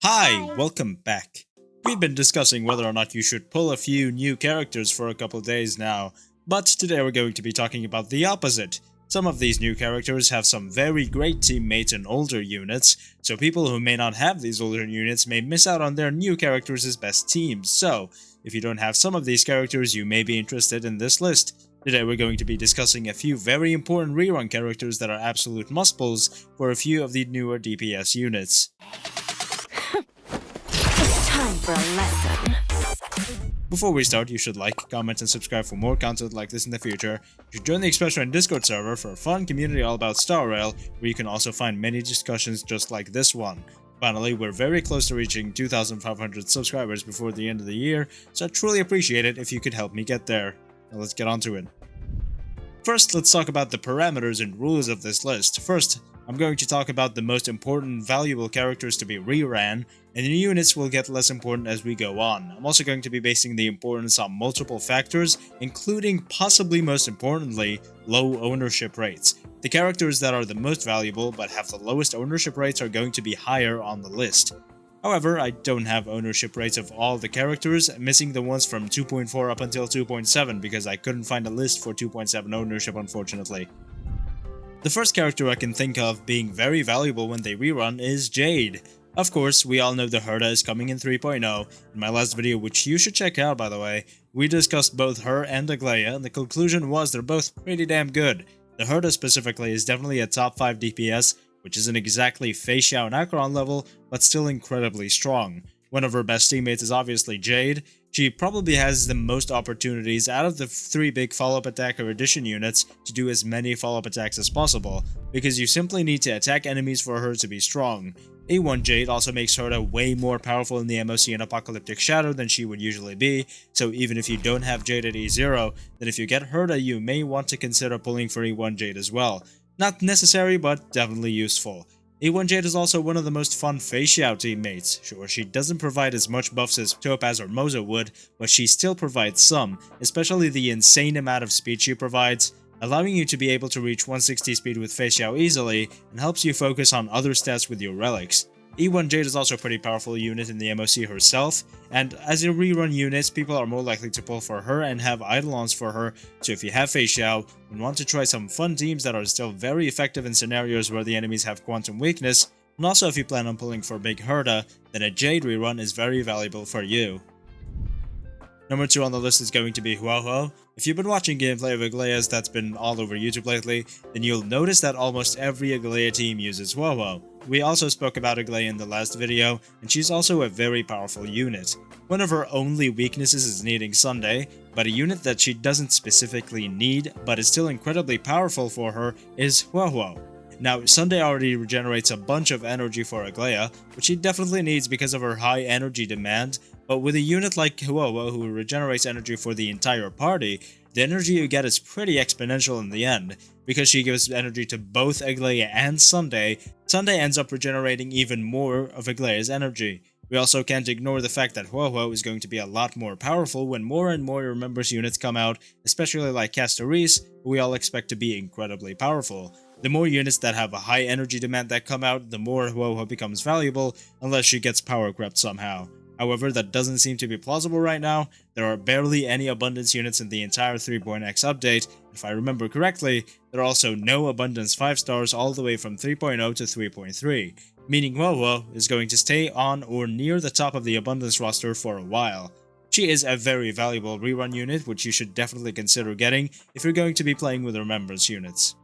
Hi, Hi. welcome back. We've been discussing whether or not you should pull a few new characters for a couple days now, but today we're going to be talking about the opposite. Some of these new characters have some very great teammates in older units, so people who may not have these older units may miss out on their new characters' best teams. So, if you don't have some of these characters, you may be interested in this list. Today we're going to be discussing a few very important rerun characters that are absolute must-pulls for a few of the newer DPS units. It's time for a lesson. Before we start, you should like, comment, and subscribe for more content like this in the future. You should join the Expression Discord server for a fun community all about Star Rail, where you can also find many discussions just like this one. Finally, we're very close to reaching 2,500 subscribers before the end of the year, so I'd truly appreciate it if you could help me get there. Now let's get on to it. First, let's talk about the parameters and rules of this list. First, I'm going to talk about the most important valuable characters to be reran, and the units will get less important as we go on. I'm also going to be basing the importance on multiple factors, including, possibly most importantly, low ownership rates. The characters that are the most valuable but have the lowest ownership rates are going to be higher on the list. However, I don't have ownership rates of all the characters, missing the ones from 2.4 up until 2.7 because I couldn't find a list for 2.7 ownership unfortunately. The first character I can think of being very valuable when they rerun is Jade. Of course, we all know the Herda is coming in 3.0. In my last video, which you should check out by the way, we discussed both her and Aglaia, and the conclusion was they're both pretty damn good. The Herda specifically is definitely a top 5 DPS, which isn't exactly Fei Xiao and Acheron level, but still incredibly strong. One of her best teammates is obviously Jade. She probably has the most opportunities out of the 3 big follow-up attack or addition units to do as many follow-up attacks as possible, because you simply need to attack enemies for her to be strong. A1 Jade also makes Herda way more powerful in the MOC and Apocalyptic Shadow than she would usually be, so even if you don't have Jade at E0, then if you get Herda you may want to consider pulling for E1 Jade as well. Not necessary, but definitely useful. A1 Jade is also one of the most fun Fei Xiao teammates. Sure, she doesn't provide as much buffs as Topaz or Moza would, but she still provides some, especially the insane amount of speed she provides, allowing you to be able to reach 160 speed with Fei Xiao easily, and helps you focus on other stats with your relics. E1 Jade is also a pretty powerful unit in the MOC herself, and as a rerun unit, people are more likely to pull for her and have eidolons for her, so if you have Fei Xiao and want to try some fun teams that are still very effective in scenarios where the enemies have quantum weakness, and also if you plan on pulling for Big Herda, then a Jade rerun is very valuable for you. Number 2 on the list is going to be HuoHuo. If you've been watching gameplay of Aglaia's that's been all over YouTube lately, then you'll notice that almost every Aglaia team uses HuoHuo. We also spoke about Aglaia in the last video, and she's also a very powerful unit. One of her only weaknesses is needing Sunday, but a unit that she doesn't specifically need, but is still incredibly powerful for her, is HuoHuo. Now, Sunday already regenerates a bunch of energy for Aglaia, which she definitely needs because of her high energy demand, but with a unit like HuoHuo who regenerates energy for the entire party, the energy you get is pretty exponential in the end. Because she gives energy to both Aglaia and Sunday, Sunday ends up regenerating even more of Aglaia's energy. We also can't ignore the fact that HuoHuo is going to be a lot more powerful when more and more Remembers units come out, especially like Castoris, who we all expect to be incredibly powerful. The more units that have a high energy demand that come out, the more HuoHuo becomes valuable, unless she gets power crept somehow. However, that doesn't seem to be plausible right now. There are barely any abundance units in the entire 3.x update. If I remember correctly, there are also no abundance 5 stars all the way from 3.0 to 3.3, meaning HuoHuo is going to stay on or near the top of the abundance roster for a while. She is a very valuable rerun unit, which you should definitely consider getting if you're going to be playing with Remembrance units.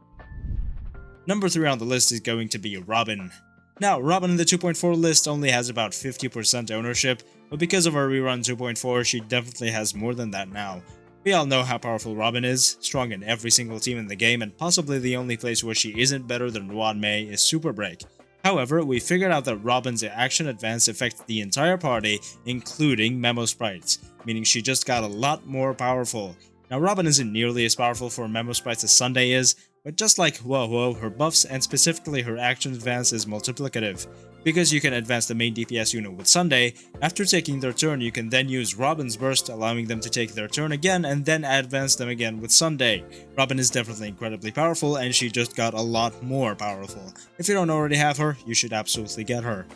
Number 3 on the list is going to be Robin. Now, Robin in the 2.4 list only has about 50% ownership, but because of her rerun 2.4, she definitely has more than that now. We all know how powerful Robin is, strong in every single team in the game, and possibly the only place where she isn't better than Ruan Mei is Super Break. However, we figured out that Robin's action advance affects the entire party, including Memo Sprites, meaning she just got a lot more powerful. Now, Robin isn't nearly as powerful for Memo Sprites as Sunday is, but just like HuoHuo, her buffs and specifically her action advance is multiplicative. Because you can advance the main DPS unit with Sunday, after taking their turn you can then use Robin's burst, allowing them to take their turn again and then advance them again with Sunday. Robin is definitely incredibly powerful and she just got a lot more powerful. If you don't already have her, you should absolutely get her.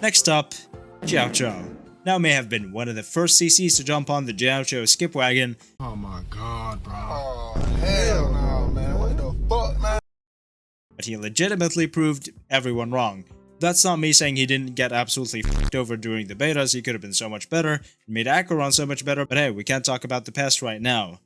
Next up, Jiaoqiu. Now may have been one of the first CCs to jump on the Jiaoqiu skip wagon. Oh my god, bro. Oh, hell no, man. What the fuck, man? But he legitimately proved everyone wrong. That's not me saying he didn't get absolutely f***ed over during the betas, he could have been so much better, and made Acheron so much better, but hey, we can't talk about the past right now.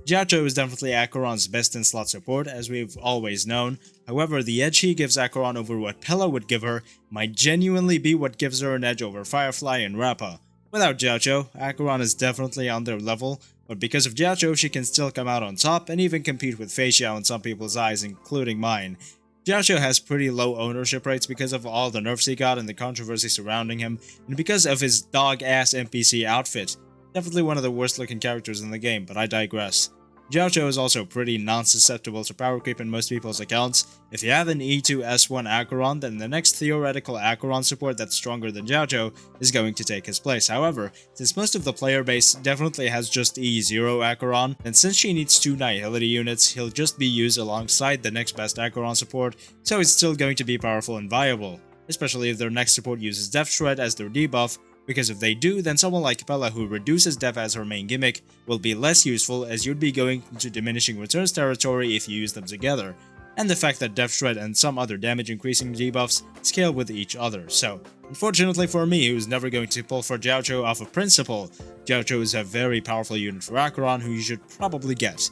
Jiaoqiu is definitely Acheron's best in slot support, as we've always known. However, the edge he gives Acheron over what Pella would give her might genuinely be what gives her an edge over Firefly and Rappa. Without Jiaoqiu, Acheron is definitely on their level, but because of Jiaoqiu, she can still come out on top and even compete with Fei Xiao in some people's eyes, including mine. Jiaoqiu has pretty low ownership rates because of all the nerfs he got and the controversy surrounding him, and because of his dog-ass NPC outfit. Definitely one of the worst looking characters in the game, but I digress. Jiaoqiu is also pretty non-susceptible to power creep in most people's accounts. If you have an E2 S1 Acheron, then the next theoretical Acheron support that's stronger than Jiaoqiu is going to take his place. However, since most of the player base definitely has just E0 Acheron, and since she needs 2 Nihility units, he'll just be used alongside the next best Acheron support, so it's still going to be powerful and viable, especially if their next support uses Death Shred as their debuff, because if they do, then someone like Pella who reduces death as her main gimmick will be less useful, as you'd be going into diminishing returns territory if you use them together, and the fact that Death Shred and some other damage increasing debuffs scale with each other. So, unfortunately for me, who's never going to pull for Jiaoqiu off of principle, Jiaoqiu is a very powerful unit for Acheron who you should probably get.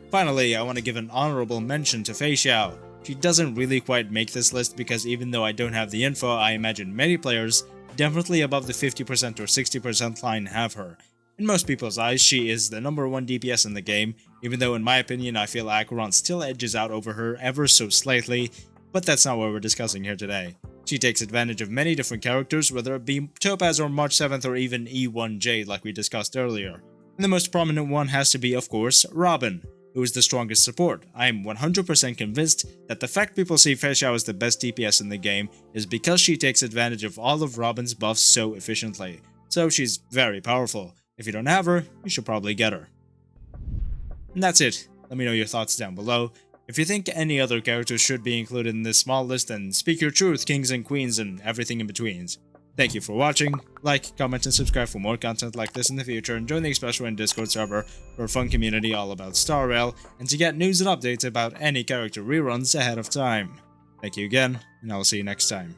Finally, I want to give an honorable mention to Fei Xiao. She doesn't really quite make this list because even though I don't have the info, I imagine many players, definitely above the 50% or 60% line, have her. In most people's eyes, she is the number 1 DPS in the game, even though in my opinion I feel Acheron still edges out over her ever so slightly, but that's not what we're discussing here today. She takes advantage of many different characters, whether it be Topaz or March 7th or even E1 Jade like we discussed earlier. And the most prominent one has to be, of course, Robin, who is the strongest support. I am 100% convinced that the fact people see Fei Xiao as the best DPS in the game is because she takes advantage of all of Robin's buffs so efficiently. So she's very powerful. If you don't have her, you should probably get her. And that's it. Let me know your thoughts down below. If you think any other characters should be included in this small list, then speak your truth, kings and queens and everything in betweens. Thank you for watching. Like, comment, and subscribe for more content like this in the future, and join the Express Run Discord server for a fun community all about Star Rail, and to get news and updates about any character reruns ahead of time. Thank you again, and I will see you next time.